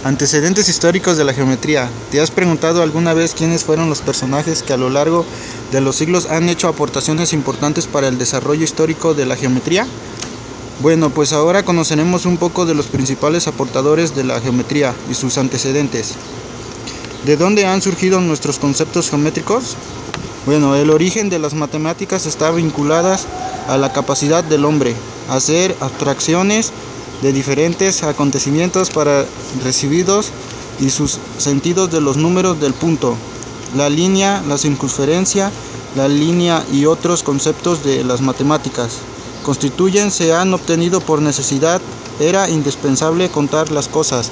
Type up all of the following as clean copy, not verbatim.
Antecedentes históricos de la geometría. ¿Te has preguntado alguna vez quiénes fueron los personajes que a lo largo de los siglos han hecho aportaciones importantes para el desarrollo histórico de la geometría? Bueno, pues ahora conoceremos un poco de los principales aportadores de la geometría y sus antecedentes. ¿De dónde han surgido nuestros conceptos geométricos? Bueno, el origen de las matemáticas está vinculadas a la capacidad del hombre a hacer abstracciones de diferentes acontecimientos para recibidos y sus sentidos de los números del punto, la línea, la circunferencia, la línea y otros conceptos de las matemáticas. Se han obtenido por necesidad. Era indispensable contar las cosas,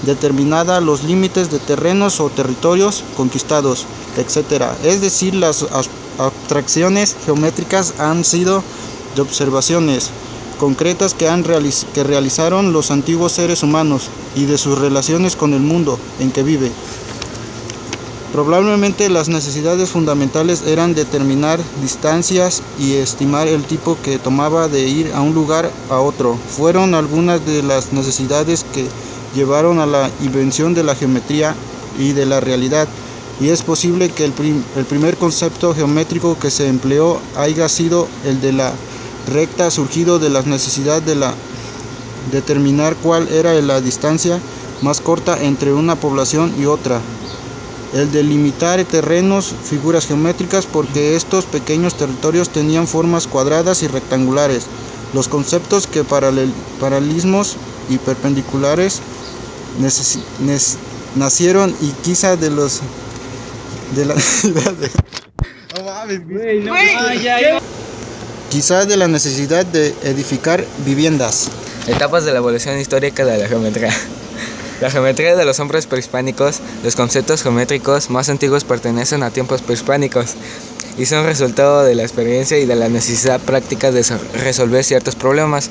determinada los límites de terrenos o territorios conquistados, etc. Es decir, las abstracciones geométricas han sido de observaciones concretas que realizaron los antiguos seres humanos y de sus relaciones con el mundo en que vive. Probablemente las necesidades fundamentales eran determinar distancias y estimar el tiempo que tomaba de ir a un lugar a otro. Fueron algunas de las necesidades que llevaron a la invención de la geometría y de la realidad, y es posible que el primer concepto geométrico que se empleó haya sido el de la recta, surgido de la necesidad de determinar cuál era la distancia más corta entre una población y otra, el de limitar terrenos, figuras geométricas, porque estos pequeños territorios tenían formas cuadradas y rectangulares. Los conceptos que paralelismos y perpendiculares nacieron y quizá de la quizá de la necesidad de edificar viviendas. Etapas de la evolución histórica de la geometría. La geometría de los hombres prehispánicos. Los conceptos geométricos más antiguos pertenecen a tiempos prehispánicos y son resultado de la experiencia y de la necesidad práctica de resolver ciertos problemas.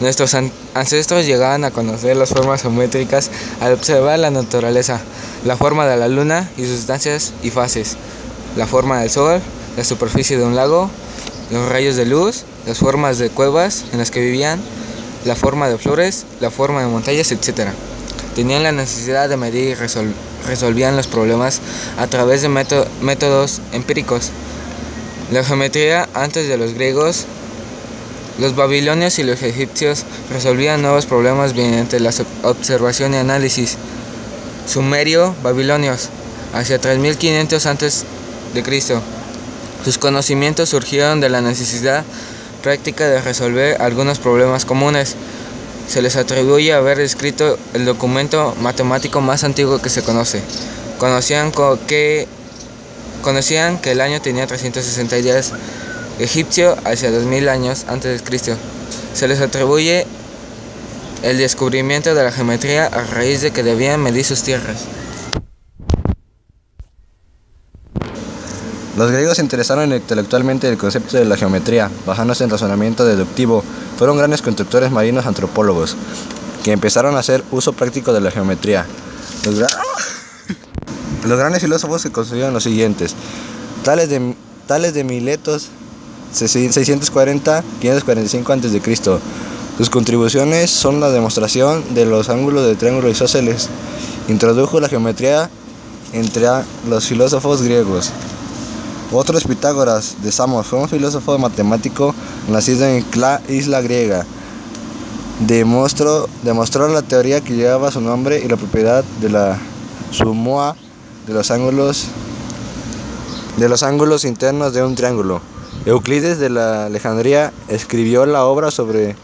Nuestros ancestros llegaban a conocer las formas geométricas al observar la naturaleza, la forma de la luna y sus distancias y fases, la forma del sol, la superficie de un lago, los rayos de luz, las formas de cuevas en las que vivían, la forma de flores, la forma de montañas, etc. Tenían la necesidad de medir y resolvían los problemas a través de métodos empíricos. La geometría antes de los griegos, los babilonios y los egipcios resolvían nuevos problemas mediante la observación y análisis. Sumerio, babilonios, hacia 3500 a.C. Sus conocimientos surgieron de la necesidad práctica de resolver algunos problemas comunes. Se les atribuye haber escrito el documento matemático más antiguo que se conoce. Conocían que el año tenía 360 días egipcio hacia 2000 años antes de Cristo. Se les atribuye el descubrimiento de la geometría a raíz de que debían medir sus tierras. Los griegos se interesaron intelectualmente del concepto de la geometría, basándose en razonamiento deductivo. Fueron grandes constructores marinos antropólogos, que empezaron a hacer uso práctico de la geometría. Los grandes filósofos que construyeron los siguientes: Tales de Miletos, 640-545 a.C. Sus contribuciones son la demostración de los ángulos de triángulo isósceles. Introdujo la geometría entre los filósofos griegos. Otro es Pitágoras de Samos, fue un filósofo matemático nacido en la isla griega. Demostró la teoría que llevaba su nombre y la propiedad de la suma de los ángulos internos de un triángulo. Euclides de la Alejandría escribió la obra sobre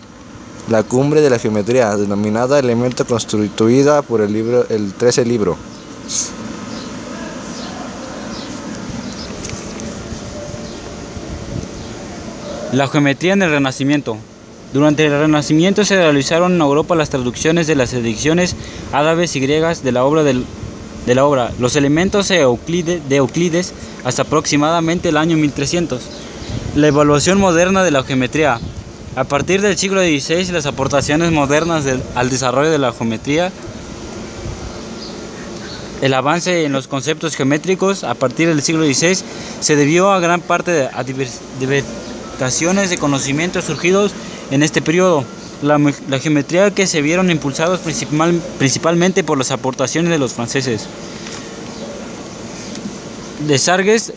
la cumbre de la geometría, denominada Elemento, constituida por el 13 libro. La geometría en el Renacimiento. Durante el Renacimiento se realizaron en Europa las traducciones de las ediciones árabes y griegas de la obra. Los elementos de Euclides hasta aproximadamente el año 1300. La evaluación moderna de la geometría. A partir del siglo XVI, las aportaciones modernas al desarrollo de la geometría, el avance en los conceptos geométricos a partir del siglo XVI se debió a gran parte a diversificaciones de conocimientos surgidos en este periodo. la geometría que se vieron impulsados principalmente por las aportaciones de los franceses. Desargues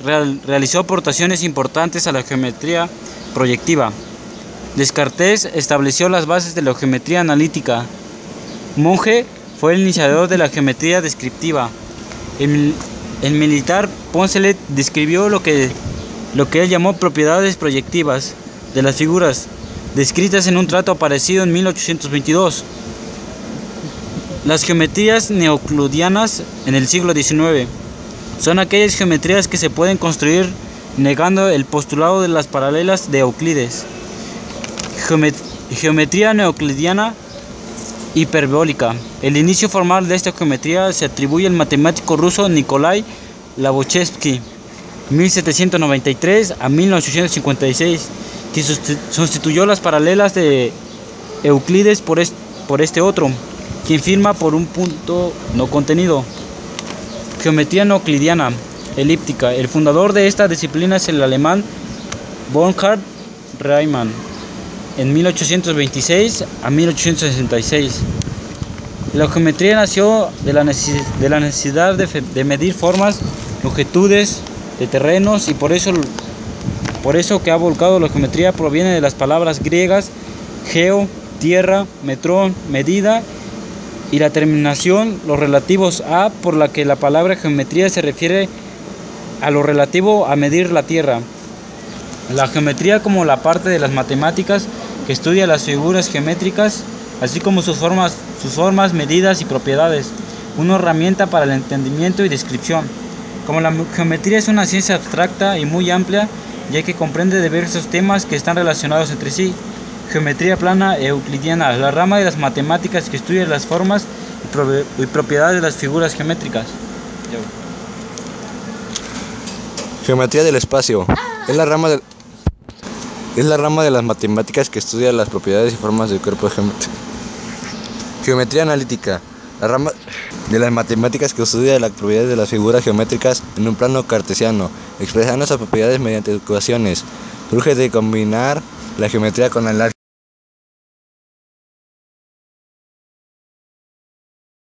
realizó aportaciones importantes a la geometría proyectiva. Descartes estableció las bases de la geometría analítica. Monge fue el iniciador de la geometría descriptiva. El militar Poncelet describió lo que él llamó propiedades proyectivas de las figuras, descritas en un trato aparecido en 1822. Las geometrías neocludianas en el siglo XIX son aquellas geometrías que se pueden construir negando el postulado de las paralelas de Euclides. Geometría neoclidiana hiperbólica. El inicio formal de esta geometría se atribuye al matemático ruso Nikolai Lobachevsky, 1793 a 1856, que sustituyó las paralelas de Euclides por este otro, quien firma por un punto no contenido. Geometría no euclidiana elíptica. El fundador de esta disciplina es el alemán Bernhard Riemann, en 1826 a 1866. La geometría nació de la necesidad de medir formas, longitudes de terrenos, y por eso que ha volcado la geometría proviene de las palabras griegas geo, tierra, metrón, medida, y la terminación, los relativos a, por la que la palabra geometría se refiere a lo relativo a medir la tierra. La geometría como la parte de las matemáticas que estudia las figuras geométricas, así como sus formas, medidas y propiedades, una herramienta para el entendimiento y descripción. Como la geometría es una ciencia abstracta y muy amplia, ya que comprende diversos temas que están relacionados entre sí. Geometría plana e euclidiana, la rama de las matemáticas que estudia las formas y propiedades de las figuras geométricas. Geometría del espacio. Es la rama de las matemáticas que estudia las propiedades y formas del cuerpo geométrico. Geometría analítica. La rama de las matemáticas que estudia las propiedades de las figuras geométricas en un plano cartesiano, expresando esas propiedades mediante ecuaciones. Surge de combinar la geometría con el